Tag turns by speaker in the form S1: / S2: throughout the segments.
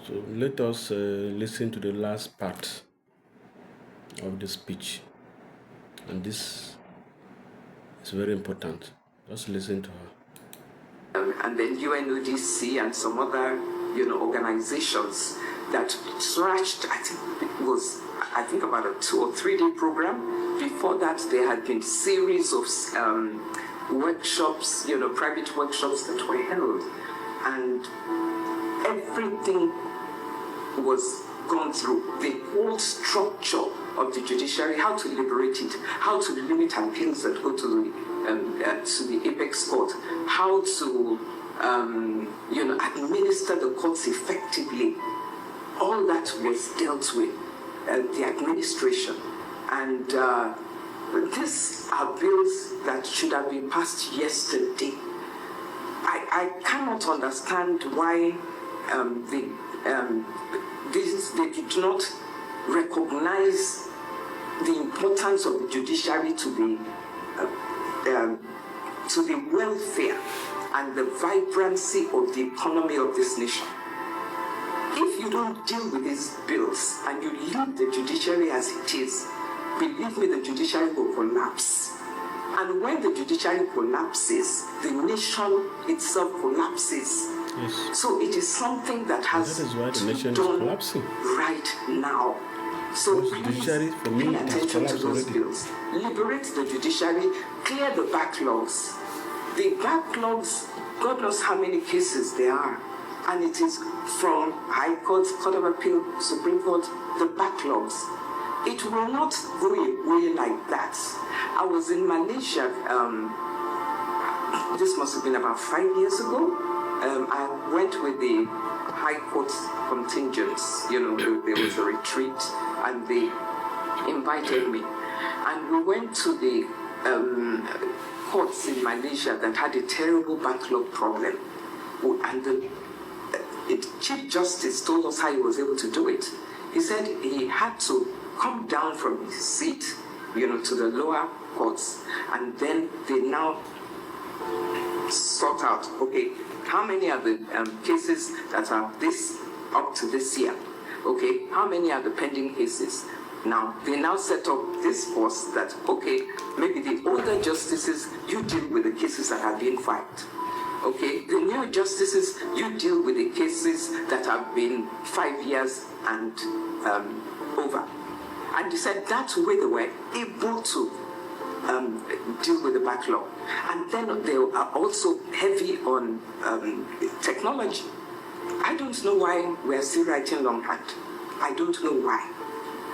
S1: So let us listen to the last part of the speech. And this is very important. Just listen to her.
S2: And then UNODC and some other, organizations that trashed, I think about a 2 or 3 day program. Before that, there had been series of workshops, private workshops that were held. And everything was gone through. The whole structure of the judiciary, how to liberate it, how to limit appeals that go to the apex court, how to administer the courts effectively. All that was dealt with, the administration. And these are bills that should have been passed yesterday. I cannot understand why they did not recognize the importance of the judiciary to the welfare and the vibrancy of the economy of this nation. If you don't deal with these bills and you leave the judiciary as it is, believe me, the judiciary will collapse. And when the judiciary collapses, the nation itself collapses.
S1: Yes.
S2: So it is something that has
S1: that is why the
S2: to
S1: nation
S2: be done
S1: is collapsing
S2: right now. So
S1: because the judiciary, for me,
S2: pay
S1: has
S2: attention to
S1: collapsed
S2: those
S1: already.
S2: bills. Liberate the judiciary, clear the backlogs. The backlogs, God knows how many cases there are. And it is from High Court, Court of Appeal, Supreme Court, the backlogs. It will not go away like that. I was in Malaysia, this must have been about 5 years ago. I went with the High Court contingents, there was a retreat and they invited me. And we went to the courts in Malaysia that had a terrible backlog problem. And the Chief Justice told us how he was able to do it. He said he had to come down from his seat, to the lower courts, and then they now sort out, okay, how many are the cases that are this up to this year? Okay, how many are the pending cases? Now, they now set up this force that, okay, maybe the older justices, you deal with the cases that are being filed. Okay, the new justices, you deal with the cases that have been 5 years and over. And he said that's the way they were able to deal with the backlog. And then they are also heavy on technology. I don't know why we are still writing longhand. I don't know why.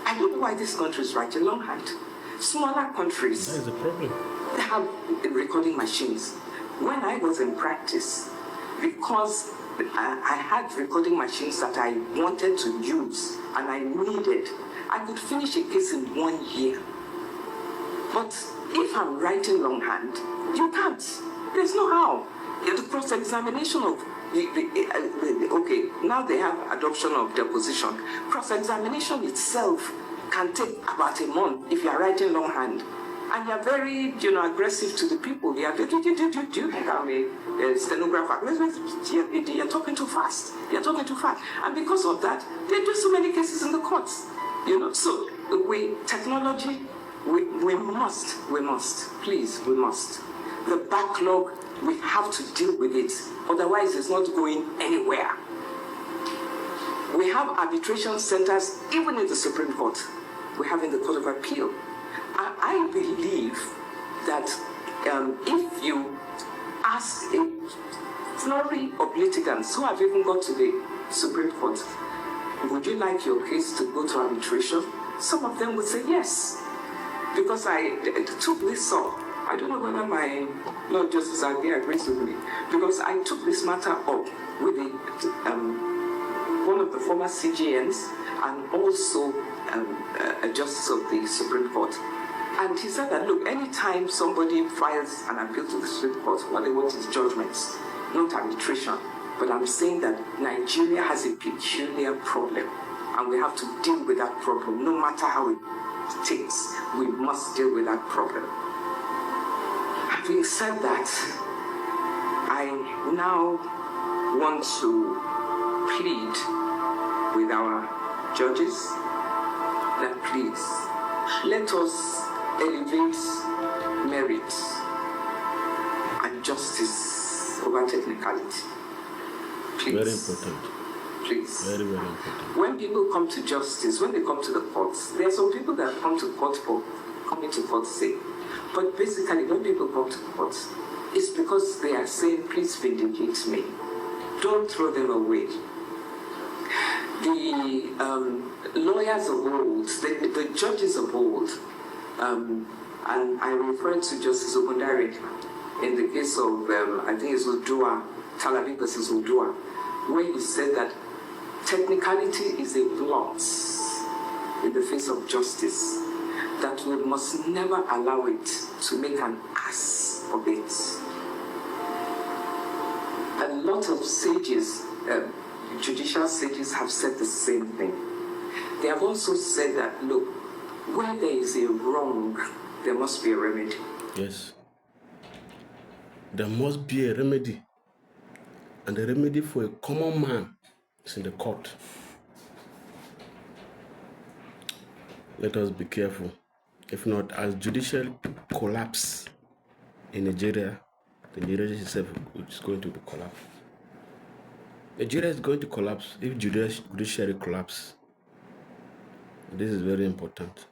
S2: I don't know why this country is writing longhand. Smaller countries,
S1: That is the problem.
S2: they have recording machines. When I was in practice, because I had recording machines that I wanted to use and I needed, I could finish a case in 1 year. But if I'm writing longhand, you can't. There's no how. The cross-examination of okay, now they have adoption of deposition. Cross-examination itself can take about a month if you are writing longhand. And you're very, aggressive to the people. Do you think I'm a stenographer? You're talking too fast. You're talking too fast. And because of that, there are just so many cases in the courts. So technology, we must, please, we must. The backlog, we have to deal with it. Otherwise, it's not going anywhere. We have arbitration centers, even in the Supreme Court. We have in the Court of Appeal. I believe that if you ask a flurry of litigants who have even got to the Supreme Court, would you like your case to go to arbitration? Some of them would say yes. Because I took this up. I don't know whether my Lord Justice Agbe agrees with me. Because I took this matter up with one of the former CJNs and also a justice of the Supreme Court. And he said that, look, anytime somebody files an appeal to the Supreme Court, what they want is judgments, not arbitration. But I'm saying that Nigeria has a peculiar problem, and we have to deal with that problem, no matter how it takes. We must deal with that problem. Having said that, I now want to plead with our judges that please let us elevate merit and justice over technicality. Please.
S1: Very important.
S2: Please.
S1: Very, very important.
S2: When people come to justice, when they come to the courts, there are some people that come to court for coming to court sake. But basically, when people come to court, it's because they are saying, please vindicate me. Don't throw them away. The lawyers of old, the judges of old, and I refer to Justice Ogundare in the case of, I think it's Udua, Talabi versus Udua, where he said that technicality is a blot in the face of justice, that we must never allow it to make an ass of it. A lot of sages, judicial sages, have said the same thing. They have also said that, look, where there is a wrong, there must be a remedy.
S1: Yes. There must be a remedy. And the remedy for a common man is in the court. Let us be careful. If not, as judicial collapse in Nigeria, the Nigeria itself is going to be collapsed. Nigeria is going to collapse if judiciary collapse. This is very important.